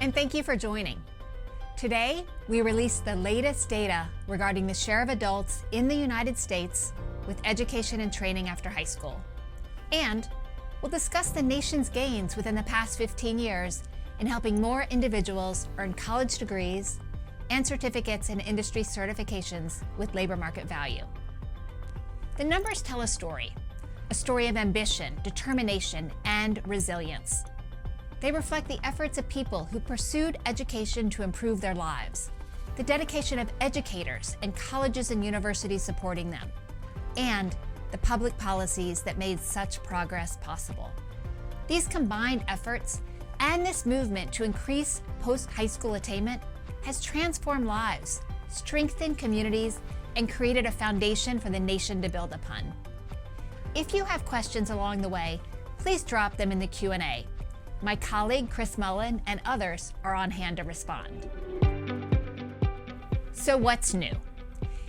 and thank you for joining. Today, we release the latest data regarding the share of adults in the United States with education and training after high school. And we'll discuss the nation's gains within the past 15 years in helping more individuals earn college degrees and certificates and industry certifications with labor market value. The numbers tell a story of ambition, determination, and resilience. They reflect the efforts of people who pursued education to improve their lives, the dedication of educators and colleges and universities supporting them, and the public policies that made such progress possible. These combined efforts and this movement to increase post-high school attainment has transformed lives, strengthened communities, and created a foundation for the nation to build upon. If you have questions along the way, please drop them in the Q&A. My colleague, Chris Mullen, and others are on hand to respond. So what's new?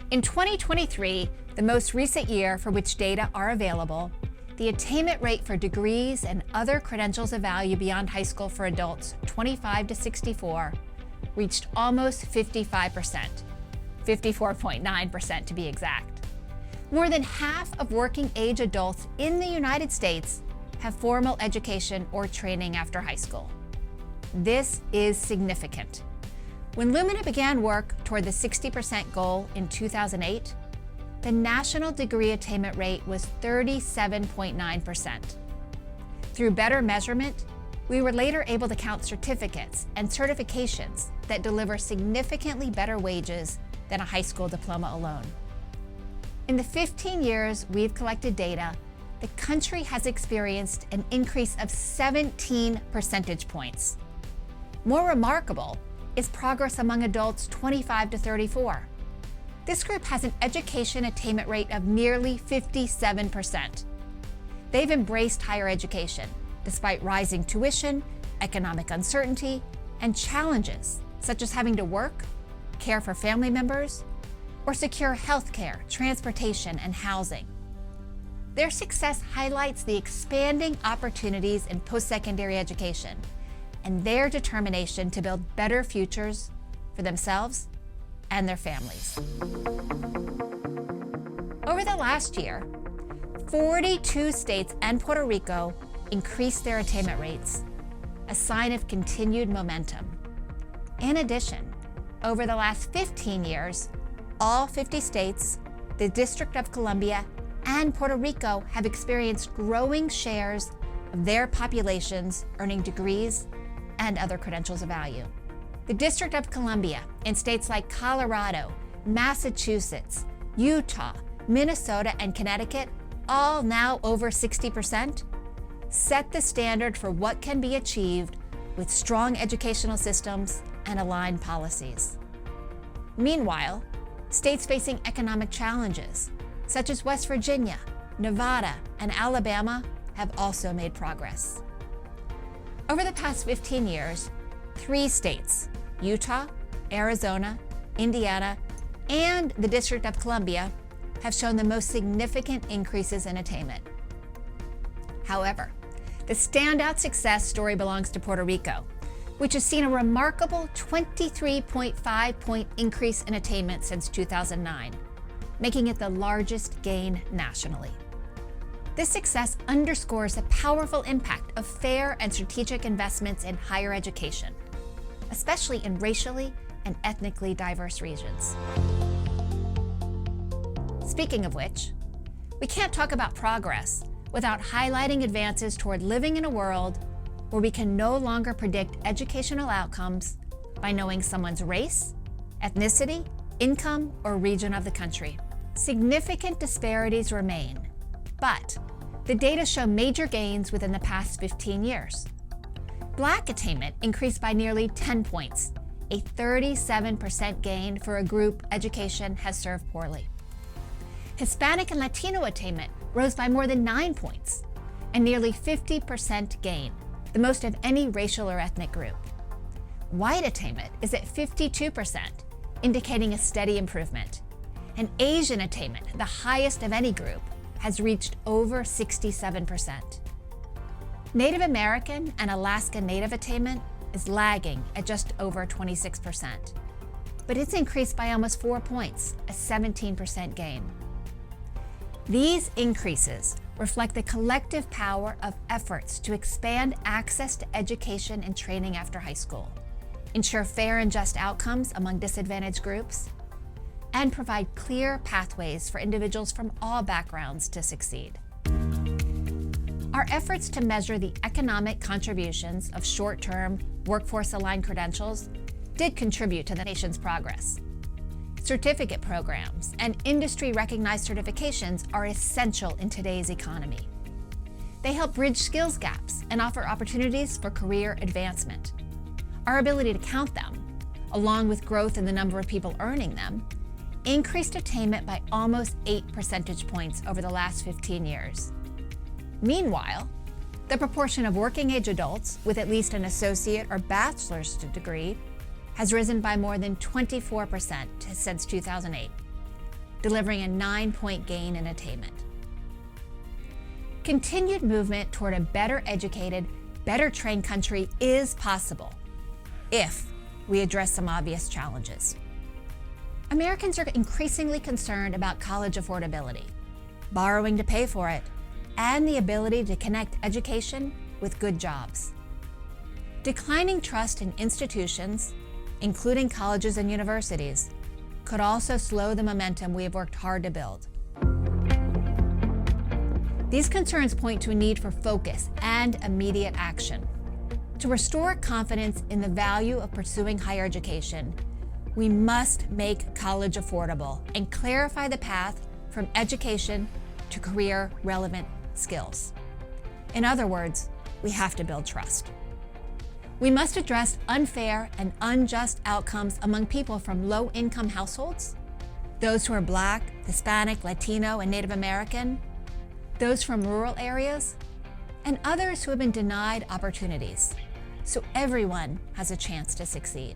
In 2023, the most recent year for which data are available, the attainment rate for degrees and other credentials of value beyond high school for adults 25 to 64 reached almost 55%, 54.9% to be exact. More than half of working age adults in the United States have formal education or training after high school. This is significant. When Lumina began work toward the 60% goal in 2008, the national degree attainment rate was 37.9%. Through better measurement, we were later able to count certificates and certifications that deliver significantly better wages than a high school diploma alone. In the 15 years we've collected data, the country has experienced an increase of 17 percentage points. More remarkable is progress among adults 25 to 34. This group has an education attainment rate of nearly 57%. They've embraced higher education despite rising tuition, economic uncertainty, and challenges such as having to work, care for family members, or secure health care, transportation, and housing. Their success highlights the expanding opportunities in post-secondary education and their determination to build better futures for themselves and their families. Over the last year, 42 states and Puerto Rico increased their attainment rates, a sign of continued momentum. In addition, over the last 15 years, all 50 states, the District of Columbia, and Puerto Rico have experienced growing shares of their populations earning degrees and other credentials of value. The District of Columbia in states like Colorado, Massachusetts, Utah, Minnesota, and Connecticut, all now over 60%, set the standard for what can be achieved with strong educational systems and aligned policies. Meanwhile, states facing economic challenges, such as West Virginia, Nevada, and Alabama, have also made progress. Over the past 15 years, 3 states, Utah, Arizona, Indiana, and the District of Columbia, have shown the most significant increases in attainment. However, the standout success story belongs to Puerto Rico, which has seen a remarkable 23.5-point increase in attainment since 2009, making it the largest gain nationally. This success underscores the powerful impact of fair and strategic investments in higher education, especially in racially and ethnically diverse regions. Speaking of which, we can't talk about progress without highlighting advances toward living in a world where we can no longer predict educational outcomes by knowing someone's race, ethnicity, income, or region of the country. Significant disparities remain, but the data show major gains within the past 15 years. Black attainment increased by nearly 10 points, a 37% gain for a group education has served poorly. Hispanic and Latino attainment rose by more than 9 points, a nearly 50% gain, the most of any racial or ethnic group. White attainment is at 52%, indicating a steady improvement. And Asian attainment, the highest of any group, has reached over 67%. Native American and Alaska Native attainment is lagging at just over 26%, but it's increased by almost 4 points, a 17% gain. These increases reflect the collective power of efforts to expand access to education and training after high school, ensure fair and just outcomes among disadvantaged groups, and provide clear pathways for individuals from all backgrounds to succeed. Our efforts to measure the economic contributions of short-term, workforce-aligned credentials did contribute to the nation's progress. Certificate programs and industry-recognized certifications are essential in today's economy. They help bridge skills gaps and offer opportunities for career advancement. Our ability to count them, along with growth in the number of people earning them, increased attainment by almost 8 percentage points over the last 15 years. Meanwhile, the proportion of working-age adults with at least an associate or bachelor's degree has risen by more than 24% since 2008, delivering a 9-point gain in attainment. Continued movement toward a better educated, better trained country is possible if we address some obvious challenges. Americans are increasingly concerned about college affordability, borrowing to pay for it, and the ability to connect education with good jobs. Declining trust in institutions, including colleges and universities, could also slow the momentum we have worked hard to build. These concerns point to a need for focus and immediate action. To restore confidence in the value of pursuing higher education, we must make college affordable and clarify the path from education to career-relevant skills. In other words, we have to build trust. We must address unfair and unjust outcomes among people from low-income households, those who are Black, Hispanic, Latino, and Native American, those from rural areas, and others who have been denied opportunities, so everyone has a chance to succeed.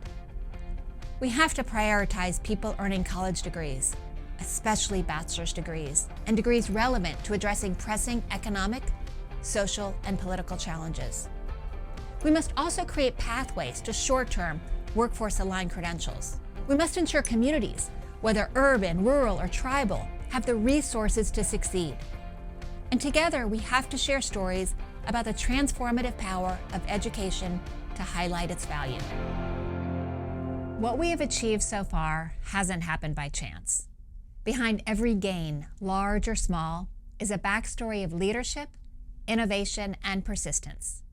We have to prioritize people earning college degrees, especially bachelor's degrees, and degrees relevant to addressing pressing economic, social, and political challenges. We must also create pathways to short-term, workforce-aligned credentials. We must ensure communities, whether urban, rural, or tribal, have the resources to succeed. And together, we have to share stories about the transformative power of education to highlight its value. What we have achieved so far hasn't happened by chance. Behind every gain, large or small, is a backstory of leadership, innovation, and persistence.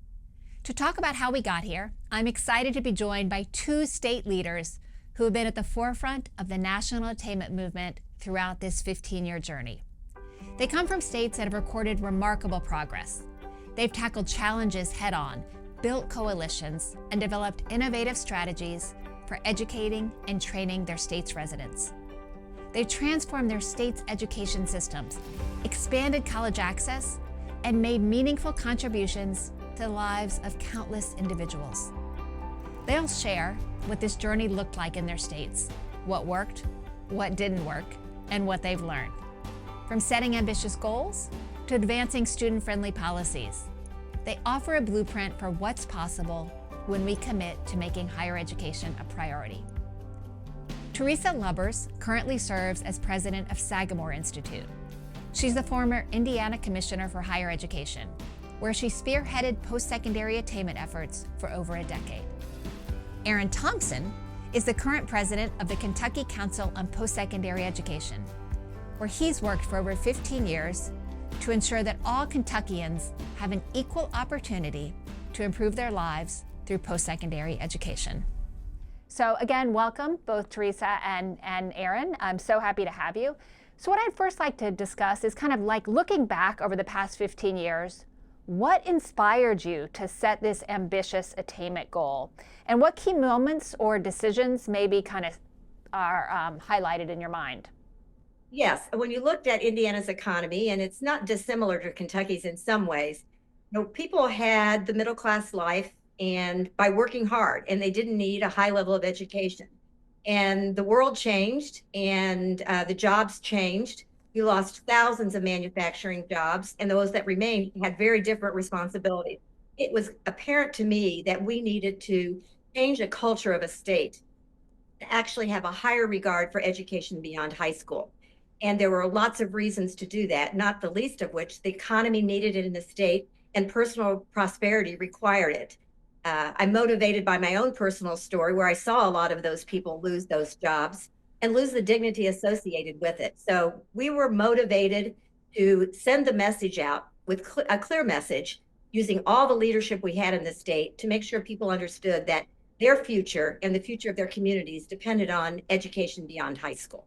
To talk about how we got here, I'm excited to be joined by 2 state leaders who have been at the forefront of the national attainment movement throughout this 15-year journey. They come from states that have recorded remarkable progress. They've tackled challenges head-on, built coalitions, and developed innovative strategies for educating and training their state's residents. They've transformed their state's education systems, expanded college access, and made meaningful contributions to the lives of countless individuals. They'll share what this journey looked like in their states, what worked, what didn't work, and what they've learned. From setting ambitious goals to advancing student-friendly policies, they offer a blueprint for what's possible when we commit to making higher education a priority. Teresa Lubbers currently serves as president of Sagamore Institute. She's the former Indiana Commissioner for Higher Education, where she spearheaded post-secondary attainment efforts for over a decade. Aaron Thompson is the current president of the Kentucky Council on Post-Secondary Education, where he's worked for over 15 years to ensure that all Kentuckians have an equal opportunity to improve their lives through post-secondary education. So again, welcome both Teresa and Aaron. I'm so happy to have you. So what I'd first like to discuss is kind of like looking back over the past 15 years, what inspired you to set this ambitious attainment goal? And what key moments or decisions maybe kind of are highlighted in your mind? Yes, when you looked at Indiana's economy, and it's not dissimilar to Kentucky's in some ways, people had the middle class life and by working hard, and they didn't need a high level of education. And the world changed, and the jobs changed. We lost thousands of manufacturing jobs, and those that remained had very different responsibilities. it was apparent to me that we needed to change the culture of a state to actually have a higher regard for education beyond high school. And there were lots of reasons to do that, not the least of which the economy needed it in the state and personal prosperity required it. I'm motivated by my own personal story where I saw a lot of those people lose those jobs and lose the dignity associated with it. So we were motivated to send the message out with a clear message using all the leadership we had in the state to make sure people understood that their future and the future of their communities depended on education beyond high school.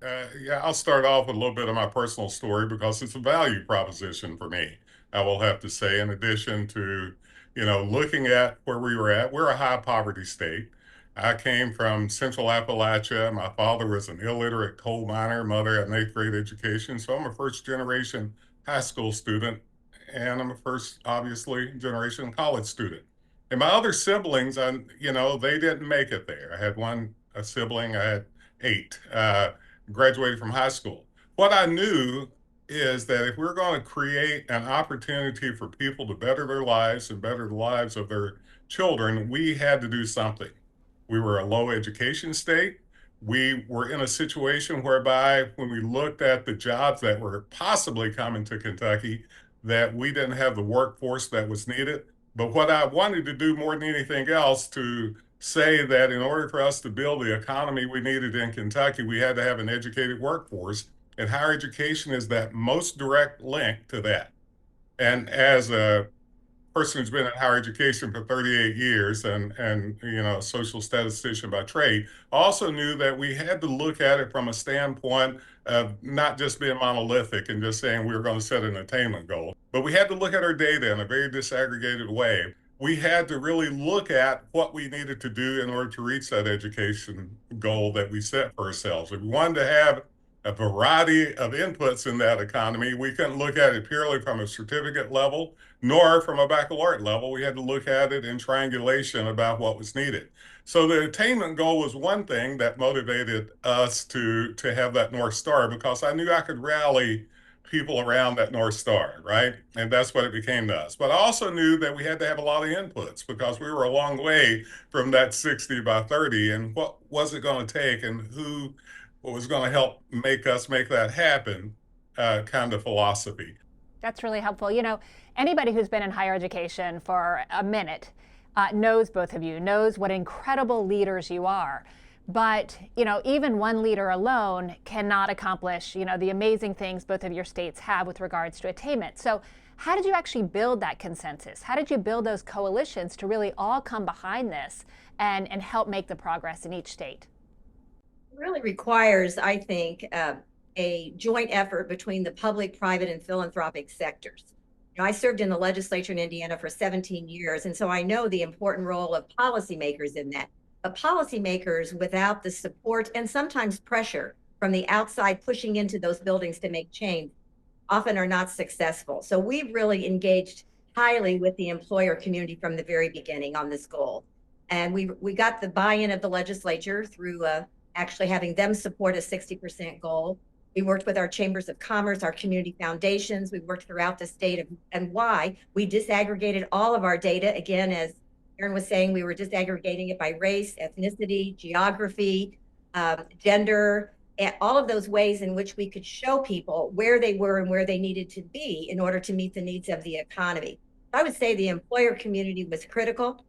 Yeah, I'll start off with a little bit of my personal story because it's a value proposition for me. I will have to say, in addition to, looking at where we were at, we're a high poverty state. I came from Central Appalachia. My father was an illiterate coal miner, mother had an eighth grade education. So I'm a first generation high school student, and I'm a first, obviously, generation college student. And my other siblings, they didn't make it there. I had a sibling, I had eight. Graduated from high school. What I knew is that if we're going to create an opportunity for people to better their lives and better the lives of their children, we had to do something. We were a low education state. We were in a situation whereby when we looked at the jobs that were possibly coming to Kentucky, that we didn't have the workforce that was needed. But what I wanted to do more than anything else to say that in order for us to build the economy we needed in Kentucky, we had to have an educated workforce, and higher education is that most direct link to that. And as a person who's been in higher education for 38 years and a social statistician by trade, also knew that we had to look at it from a standpoint of not just being monolithic and just saying we were going to set an attainment goal, but we had to look at our data in a very disaggregated way. We had to really look at what we needed to do in order to reach that education goal that we set for ourselves. If we wanted to have a variety of inputs in that economy, we couldn't look at it purely from a certificate level, nor from a baccalaureate level. We had to look at it in triangulation about what was needed. So the attainment goal was one thing that motivated us to have that North Star, because I knew I could rally people around that North Star, right? And that's what it became to us. But I also knew that we had to have a lot of inputs because we were a long way from that 60 by 30. And what was it going to take, and who was going to help make us make that happen, kind of philosophy. That's really helpful. Anybody who's been in higher education for a minute knows both of you, knows what incredible leaders you are. But, even one leader alone cannot accomplish, the amazing things both of your states have with regards to attainment. So how did you actually build that consensus? How did you build those coalitions to really all come behind this and help make the progress in each state? It really requires, I think, a joint effort between the public, private, and philanthropic sectors. I served in the legislature in Indiana for 17 years, and so I know the important role of policymakers in that. But policymakers without the support and sometimes pressure from the outside pushing into those buildings to make change often are not successful. So we've really engaged highly with the employer community from the very beginning on this goal. And we got the buy-in of the legislature through actually having them support a 60% goal. We worked with our chambers of commerce, our community foundations. We worked throughout the state and why we disaggregated all of our data. Again, as Aaron was saying, we were disaggregating it by race, ethnicity, geography, gender, and all of those ways in which we could show people where they were and where they needed to be in order to meet the needs of the economy. I would say the employer community was critical.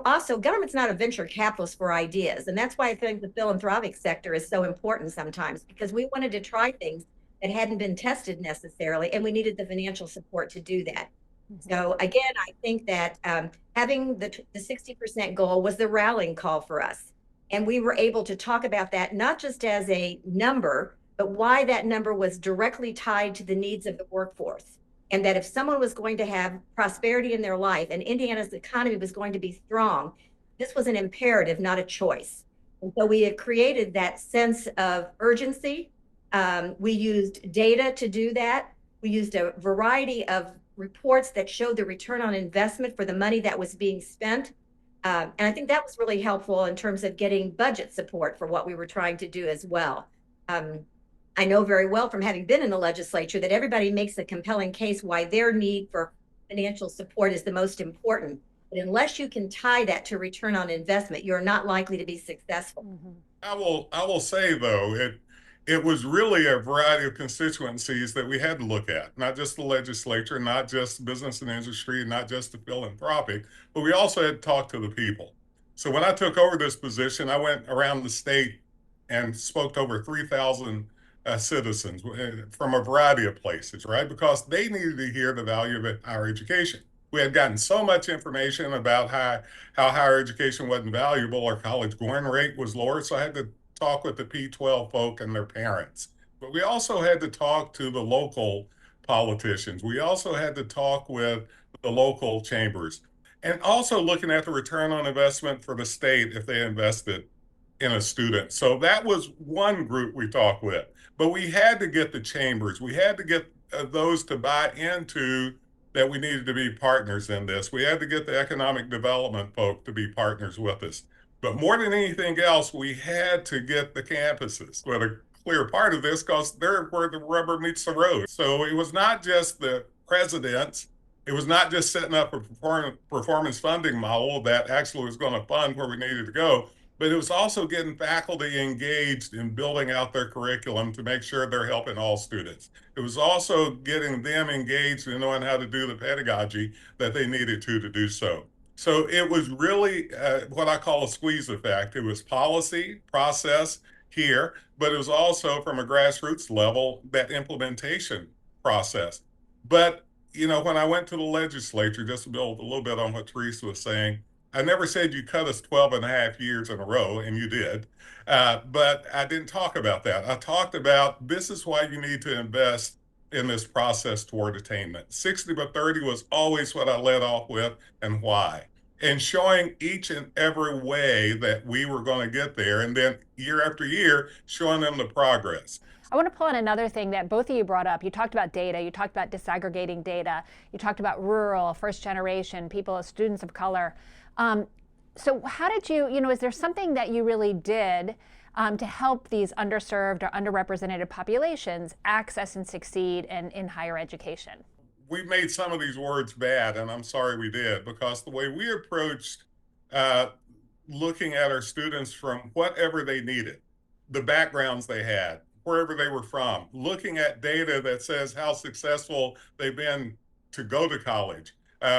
Also, government's not a venture capitalist for ideas. And that's why I think the philanthropic sector is so important sometimes, because we wanted to try things that hadn't been tested necessarily, and we needed the financial support to do that. So again, I think that having the 60% goal was the rallying call for us. And we were able to talk about that, not just as a number, but why that number was directly tied to the needs of the workforce. And that if someone was going to have prosperity in their life and Indiana's economy was going to be strong, this was an imperative, not a choice. And so we had created that sense of urgency. We used data to do that. We used a variety of reports that showed the return on investment for the money that was being spent. And I think that was really helpful in terms of getting budget support for what we were trying to do as well. I know very well from having been in the legislature that everybody makes a compelling case why their need for financial support is the most important. But unless you can tie that to return on investment, you're not likely to be successful. Mm-hmm. I will say though, it was really a variety of constituencies that we had to look at, not just the legislature, not just business and industry, not just the philanthropic, but we also had to talk to the people. So when I took over this position, I went around the state and spoke to over 3,000 citizens from a variety of places, right? Because they needed to hear the value of higher education. We had gotten so much information about how higher education wasn't valuable. Our college going rate was lower. So I had to talk with the P-12 folk and their parents. But we also had to talk to the local politicians. We also had to talk with the local chambers. And also looking at the return on investment for the state if they invested in a student. So that was one group we talked with. But we had to get the chambers. We had to get those to buy into that we needed to be partners in this. We had to get the economic development folk to be partners with us. But more than anything else, we had to get the campuses with a clear part of this because they're where the rubber meets the road. So it was not just the presidents. It was not just setting up a performance funding model that actually was going to fund where we needed to go, but it was also getting faculty engaged in building out their curriculum to make sure they're helping all students. It was also getting them engaged in knowing how to do the pedagogy that they needed to do so. So it was really what I call a squeeze effect. It was policy, process here, but it was also from a grassroots level, that implementation process. But, when I went to the legislature, just to build a little bit on what Teresa was saying, I never said you cut us 12 and a half years in a row, and you did. But I didn't talk about that. I talked about this is why you need to invest in this process toward attainment. 60 by 30 was always what I led off with and why. And showing each and every way that we were going to get there. And then year after year, showing them the progress. I want to pull on another thing that both of you brought up. You talked about data, you talked about disaggregating data, you talked about rural, first generation, people, students of color. So how did is there something that you really did to help these underserved or underrepresented populations access and succeed in higher education? We made some of these words bad, and I'm sorry we did, because the way we approached uh, looking at our students from whatever they needed, the backgrounds they had, wherever they were from, looking at data that says how successful they've been to go to college.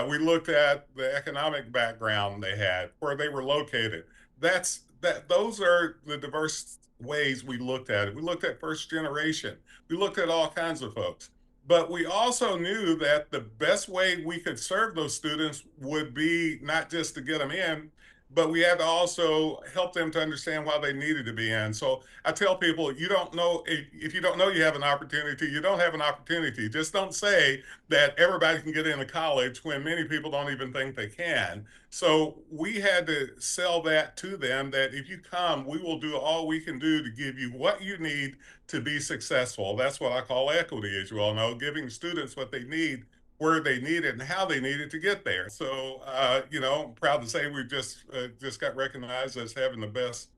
We looked at the economic background they had, where they were located. Those are the diverse ways we looked at it. We looked at first generation. We looked at all kinds of folks. But we also knew that the best way we could serve those students would be not just to get them in, but we had to also help them to understand why they needed to be in. So I tell people, you don't know if you don't know you have an opportunity, you don't have an opportunity. Just don't say that everybody can get into college when many people don't even think they can. So we had to sell that to them that if you come, we will do all we can do to give you what you need to be successful. That's what I call equity, as you all know, giving students what they need, where they need it, and how they need it to get there. So, I'm proud to say we just got recognized as having the best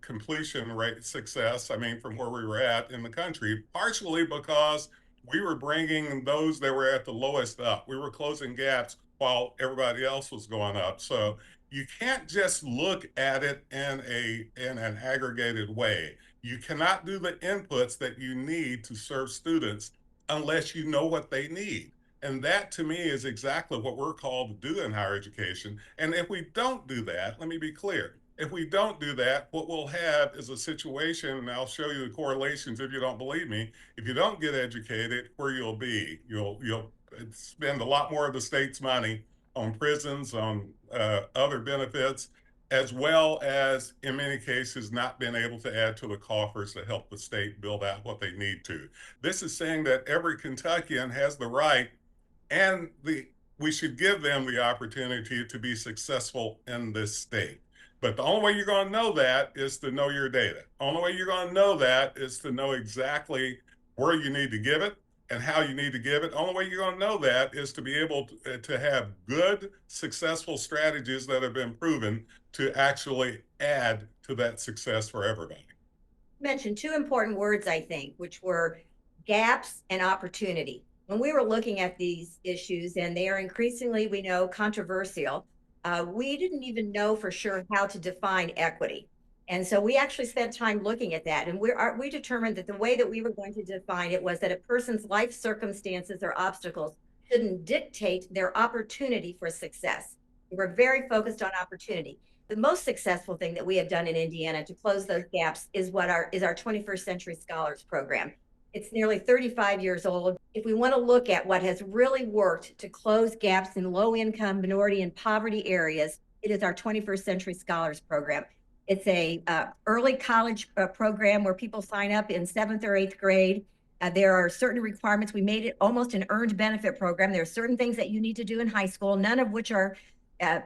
completion rate success. I mean, from where we were at in the country, partially because we were bringing those that were at the lowest up. We were closing gaps while everybody else was going up. So you can't just look at it in an aggregated way. You cannot do the inputs that you need to serve students unless you know what they need. And that to me is exactly what we're called to do in higher education. And if we don't do that, let me be clear. If we don't do that, what we'll have is a situation, and I'll show you the correlations if you don't believe me. If you don't get educated, where you'll be, you'll spend a lot more of the state's money on prisons, on other benefits, as well as in many cases not being able to add to the coffers to help the state build out what they need to. This is saying that every Kentuckian has the right and we should give them the opportunity to be successful in this state. But the only way you're going to know that is to know your data. The only way you're going to know that is to know exactly where you need to give it and how you need to give it. The only way you're going to know that is to be able to have good, successful strategies that have been proven to actually add to that success for everybody. You mentioned two important words, I think, which were gaps and opportunity. When we were looking at these issues, and they are increasingly, we know, controversial, we didn't even know for sure how to define equity. And so we actually spent time looking at that. And we determined that the way that we were going to define it was that a person's life circumstances or obstacles shouldn't dictate their opportunity for success. We were very focused on opportunity. The most successful thing that we have done in Indiana to close those gaps is our 21st Century Scholars Program. It's nearly 35 years old. If we want to look at what has really worked to close gaps in low income, minority, and poverty areas, it is our 21st Century Scholars Program. It's a early college program where people sign up in 7th or 8th grade. There are certain requirements. We made it almost an earned benefit program. There are certain things that you need to do in high school, none of which are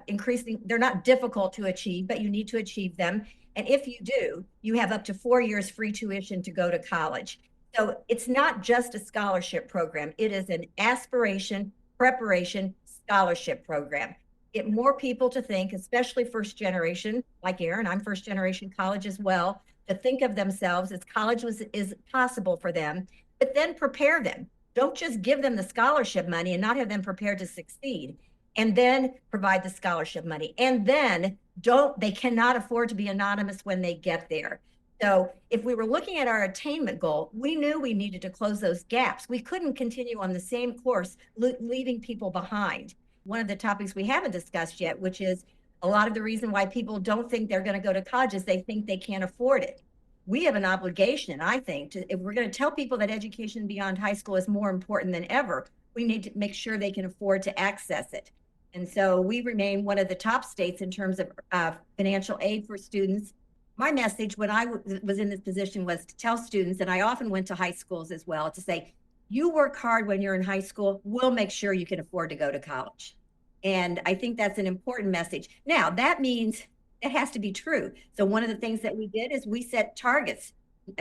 increasing. They're not difficult to achieve, but you need to achieve them. And if you do, you have up to 4 years free tuition to go to college. So it's not just a scholarship program. It is an aspiration, preparation, scholarship program. Get more people to think, especially first generation, like Aaron, I'm first generation college as well, to think of themselves as is possible for them, but then prepare them. Don't just give them the scholarship money and not have them prepared to succeed, and then provide the scholarship money. And then they cannot afford to be anonymous when they get there. So if we were looking at our attainment goal, we knew we needed to close those gaps. We couldn't continue on the same course, leaving people behind. One of the topics we haven't discussed yet, which is a lot of the reason why people don't think they're going to go to college, is they think they can't afford it. We have an obligation, I think, if we're going to tell people that education beyond high school is more important than ever, we need to make sure they can afford to access it. And so we remain one of the top states in terms of financial aid for students. My message when I was in this position was to tell students, and I often went to high schools as well, to say, you work hard when you're in high school, we'll make sure you can afford to go to college. And I think that's an important message. Now, that means it has to be true. So one of the things that we did is we set targets.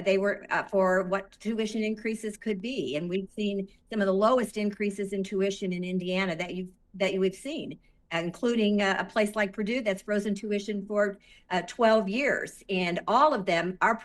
They were for what tuition increases could be. And we've seen some of the lowest increases in tuition in Indiana that we've seen, including a place like Purdue that's frozen tuition for 12 years. And all of them, our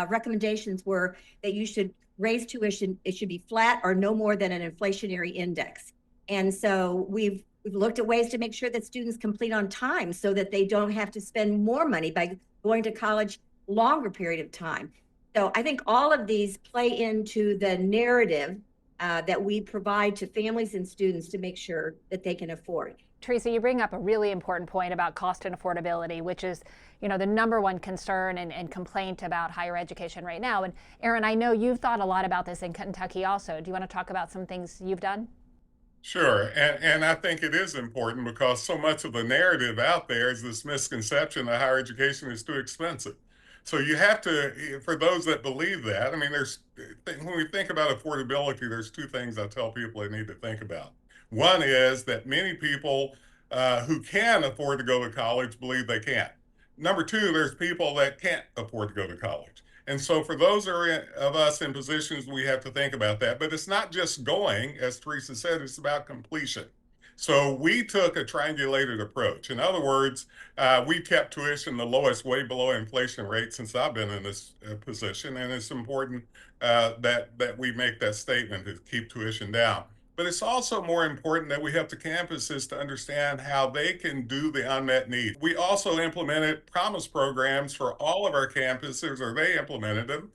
recommendations were that you should raise tuition. It should be flat or no more than an inflationary index. And so we've looked at ways to make sure that students complete on time so that they don't have to spend more money by going to college longer period of time. So I think all of these play into the narrative that we provide to families and students to make sure that they can afford. Teresa, you bring up a really important point about cost and affordability, which is, the number one concern and complaint about higher education right now. And Aaron, I know you've thought a lot about this in Kentucky also. Do you want to talk about some things you've done? Sure. And I think it is important because so much of the narrative out there is this misconception that higher education is too expensive. So you have to, for those that believe that, I mean, when we think about affordability, there's two things I tell people they need to think about. One is that many people who can afford to go to college believe they can't. Number two, there's people that can't afford to go to college. And so for those of us in positions, we have to think about that. But it's not just going, as Teresa said, it's about completion. So we took a triangulated approach. In other words, we kept tuition the lowest, way below inflation rate since I've been in this position. And it's important that we make that statement to keep tuition down. But it's also more important that we help the campuses to understand how they can do the unmet need. We also implemented promise programs for all of our campuses, or they implemented them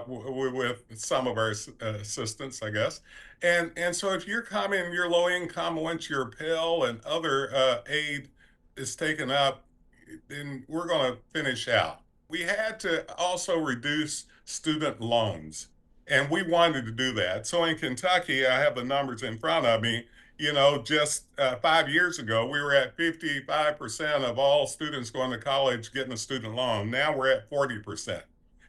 with some of our assistants, I guess. And so if you're coming, you're low income, once your Pell and other aid is taken up, then we're going to finish out. We had to also reduce student loans. And we wanted to do that. So in Kentucky, I have the numbers in front of me. Just 5 years ago, we were at 55% of all students going to college getting a student loan. Now we're at 40%.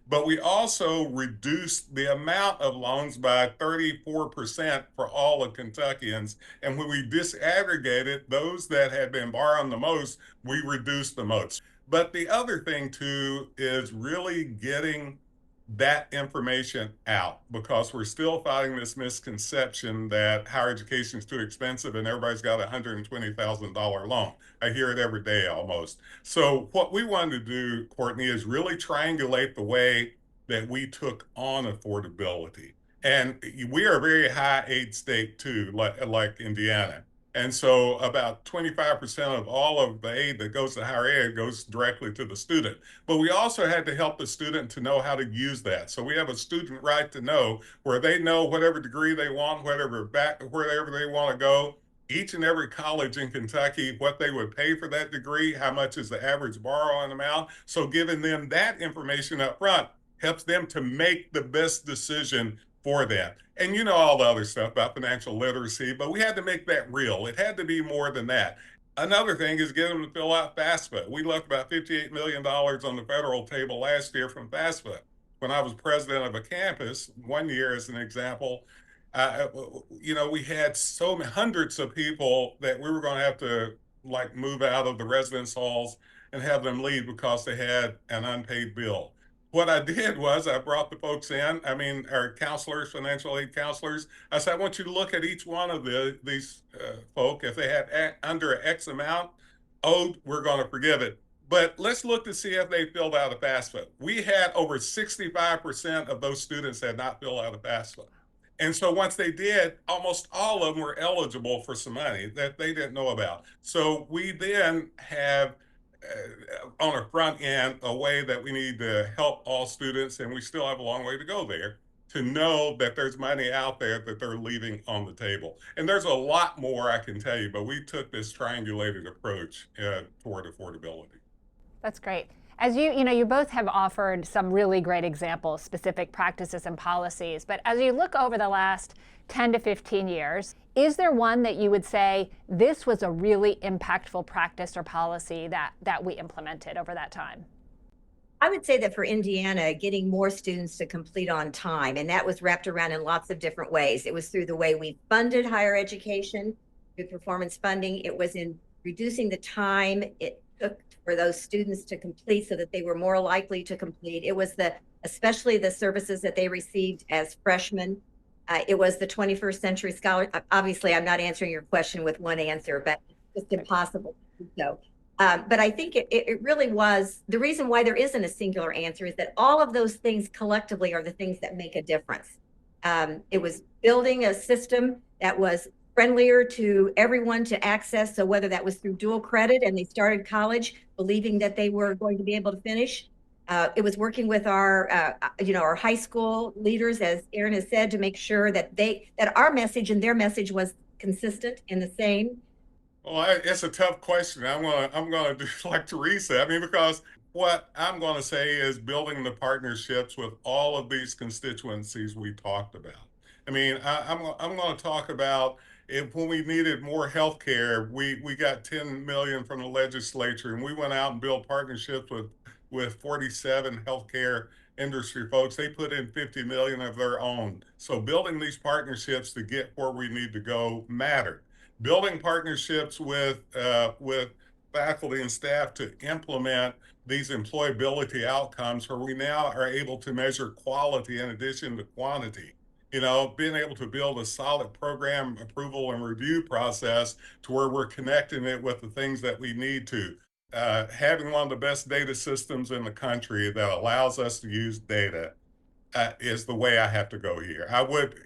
But we also reduced the amount of loans by 34% for all of Kentuckians. And when we disaggregated those that had been borrowing the most, we reduced the most. But the other thing, too, is really getting that information out, because we're still fighting this misconception that higher education is too expensive and everybody's got a $120,000 loan. I hear it every day almost. So what we wanted to do, Courtney, is really triangulate the way that we took on affordability. And we are a very high aid state too, like Indiana. And so about 25% of all of the aid that goes to higher ed goes directly to the student. But we also had to help the student to know how to use that. So we have a student right to know, where they know whatever degree they want, wherever they want to go. Each and every college in Kentucky, what they would pay for that degree, how much is the average borrowing amount. So giving them that information up front helps them to make the best decision for them. And you know all the other stuff about financial literacy, but we had to make that real. It had to be more than that. Another thing is get them to fill out FAFSA. We left about $58 million on the federal table last year from FAFSA. When I was president of a campus, one year as an example, uh, we had so many hundreds of people that we were going to have to like move out of the residence halls and have them leave because they had an unpaid bill. What I did was I brought the folks in, I mean, our counselors, financial aid counselors. I said, I want you to look at each one of these folk. If they had under X amount owed, we're going to forgive it. But let's look to see if they filled out a FAFSA. We had over 65% of those students had not filled out a FAFSA. And so once they did, almost all of them were eligible for some money that they didn't know about. So we then have on a front end a way that we need to help all students, and we still have a long way to go there, to know that there's money out there that they're leaving on the table. And there's a lot more I can tell you, but we took this triangulated approach toward affordability. That's great. As you both have offered some really great examples, specific practices and policies, but as you look over the last 10 to 15 years, is there one that you would say this was a really impactful practice or policy that we implemented over that time? I would say that for Indiana, getting more students to complete on time, and that was wrapped around in lots of different ways. It was through the way we funded higher education, through performance funding. It was in reducing the time it took for those students to complete so that they were more likely to complete. It was especially the services that they received as freshmen. It was the 21st Century Scholar. Obviously, I'm not answering your question with one answer, but it's just impossible to do so. But I think it really was, the reason why there isn't a singular answer is that all of those things collectively are the things that make a difference. It was building a system that was friendlier to everyone to access. So whether that was through dual credit and they started college believing that they were going to be able to finish, it was working with our high school leaders, as Erin has said, to make sure that our message and their message was consistent and the same. Well, it's a tough question. I'm gonna do like Teresa. I mean, because what I'm going to say is building the partnerships with all of these constituencies we talked about. I mean, I'm going to talk about when we needed more health care, we got 10 million from the legislature, and we went out and built partnerships with 47 healthcare industry folks. They put in 50 million of their own. So building these partnerships to get where we need to go mattered. Building partnerships with faculty and staff to implement these employability outcomes, where we now are able to measure quality in addition to quantity. Being able to build a solid program approval and review process to where we're connecting it with the things that we need to. Having one of the best data systems in the country that allows us to use data is the way I have to go here.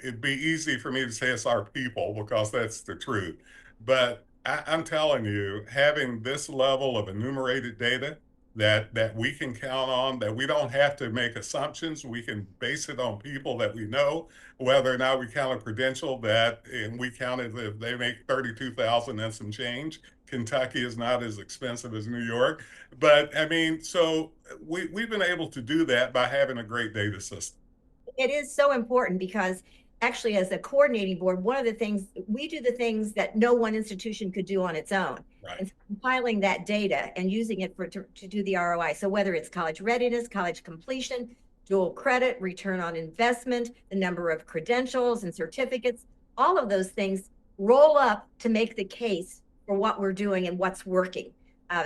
It'd be easy for me to say it's our people because that's the truth. But I'm telling you, having this level of enumerated data that we can count on, that we don't have to make assumptions, we can base it on people that we know, whether or not we count a credential and we counted if they make 32,000 and some change. Kentucky is not as expensive as New York. But I mean, so we've been able to do that by having a great data system. It is so important because actually, as a coordinating board, one of the things we do, the things that no one institution could do on its own. Right. And compiling that data and using it to do the ROI. So whether it's college readiness, college completion, dual credit, return on investment, the number of credentials and certificates, all of those things roll up to make the case for what we're doing and what's working.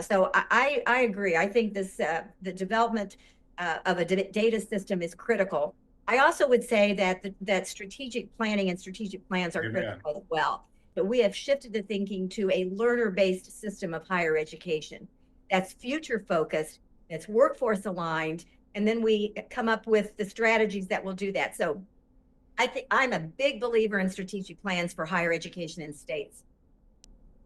So I agree. I think the development of a data system is critical. I also would say that strategic planning and strategic plans are critical as well. But we have shifted the thinking to a learner-based system of higher education that's future-focused, that's workforce aligned, and then we come up with the strategies that will do that. So I think I'm a big believer in strategic plans for higher education in states.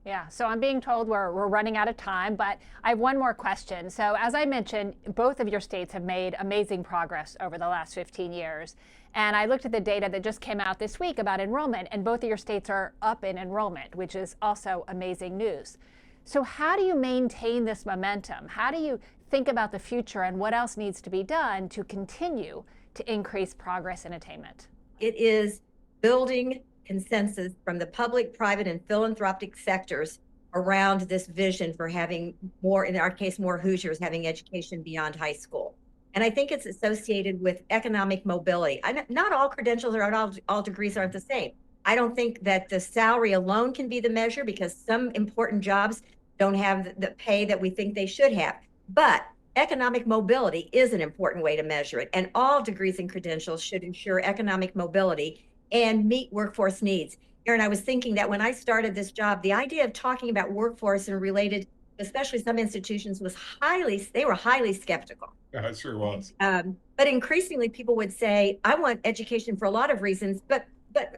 Yeah, so I'm being told we're running out of time, but I have one more question. So as I mentioned, both of your states have made amazing progress over the last 15 years. And I looked at the data that just came out this week about enrollment, and both of your states are up in enrollment, which is also amazing news. So how do you maintain this momentum? How do you think about the future and what else needs to be done to continue to increase progress and attainment? It is building consensus from the public, private, and philanthropic sectors around this vision for having more, in our case, more Hoosiers having education beyond high school. And I think it's associated with economic mobility. Not all credentials or all degrees aren't the same. I don't think that the salary alone can be the measure, because some important jobs don't have the pay that we think they should have. But economic mobility is an important way to measure it. And all degrees and credentials should ensure economic mobility and meet workforce needs. Erin, I was thinking that when I started this job, the idea of talking about workforce and related, especially some institutions, was they were highly skeptical. Yeah, it sure was. But increasingly people would say, I want education for a lot of reasons, but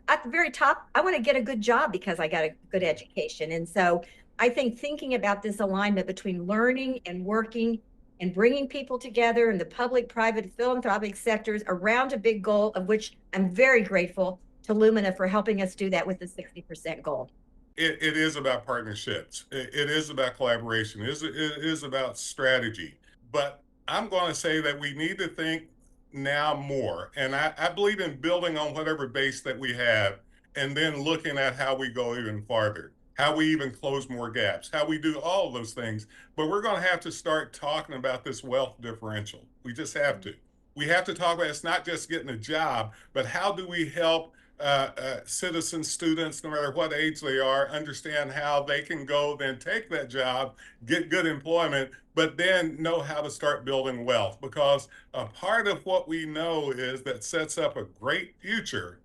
at the very top, I want to get a good job because I got a good education. And so I think thinking about this alignment between learning and working and bringing people together in the public, private, philanthropic sectors around a big goal, of which I'm very grateful to Lumina for helping us do that with the 60% goal. It is about partnerships. It is about collaboration. It is about strategy. But I'm going to say that we need to think now more. And I believe in building on whatever base that we have, and then looking at how we go even farther, how we even close more gaps, how we do all of those things. But we're going to have to start talking about this wealth differential. We just have to. We have to talk about, it's not just getting a job, but how do we help citizen students, no matter what age they are, understand how they can go then take that job, get good employment, but then know how to start building wealth. Because a part of what we know is that sets up a great future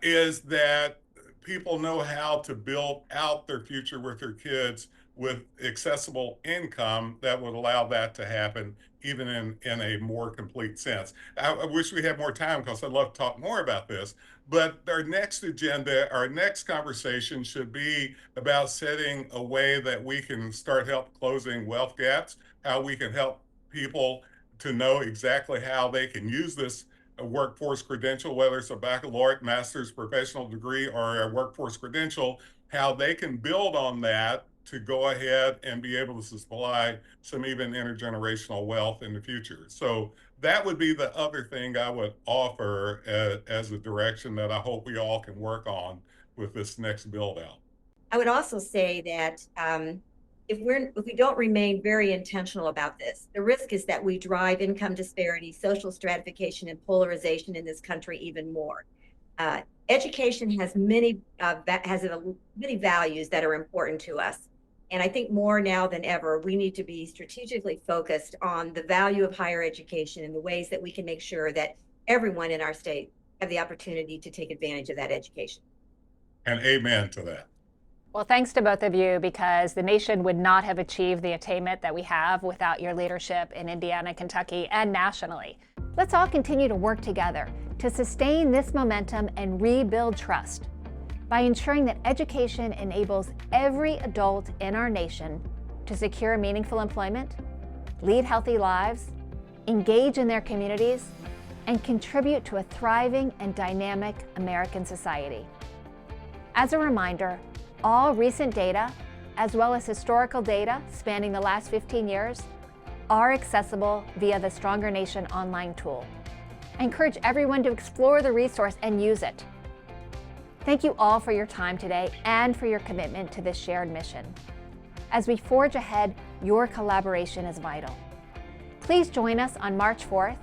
is that people know how to build out their future with their kids with accessible income that would allow that to happen, even in a more complete sense. I wish we had more time, because I'd love to talk more about this. But our next agenda, our next conversation should be about setting a way that we can start help closing wealth gaps, how we can help people to know exactly how they can use this workforce credential, whether it's a baccalaureate, master's, professional degree, or a workforce credential, how they can build on that to go ahead and be able to supply some even intergenerational wealth in the future. So that would be the other thing I would offer as a direction that I hope we all can work on with this next build out. I would also say that if we don't remain very intentional about this, the risk is that we drive income disparity, social stratification, and polarization in this country even more. Education has many values that are important to us. And I think more now than ever, we need to be strategically focused on the value of higher education and the ways that we can make sure that everyone in our state have the opportunity to take advantage of that education. And amen to that. Well, thanks to both of you, because the nation would not have achieved the attainment that we have without your leadership in Indiana, Kentucky, and nationally. Let's all continue to work together to sustain this momentum and rebuild trust by ensuring that education enables every adult in our nation to secure meaningful employment, lead healthy lives, engage in their communities, and contribute to a thriving and dynamic American society. As a reminder, all recent data, as well as historical data spanning the last 15 years, are accessible via the Stronger Nation online tool. I encourage everyone to explore the resource and use it. Thank you all for your time today and for your commitment to this shared mission. As we forge ahead, your collaboration is vital. Please join us on March 4th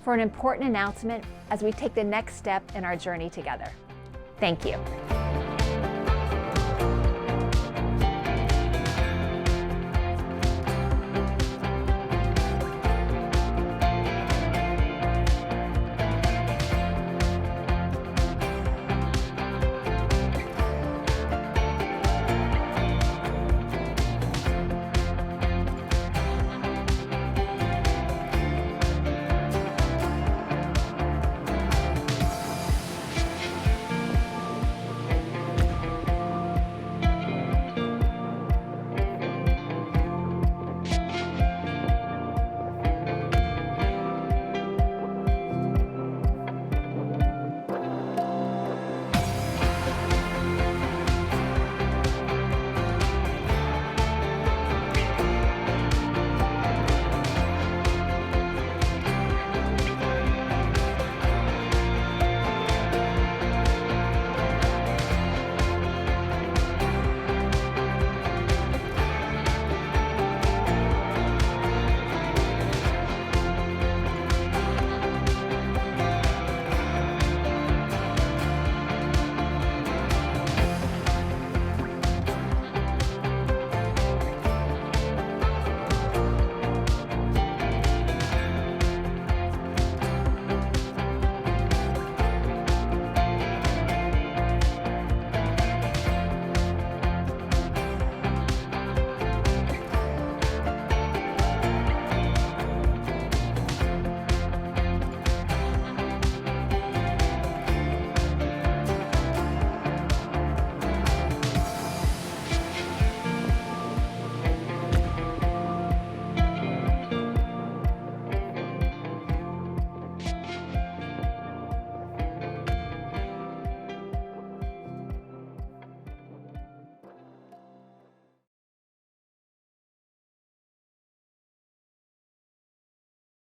for an important announcement as we take the next step in our journey together. Thank you.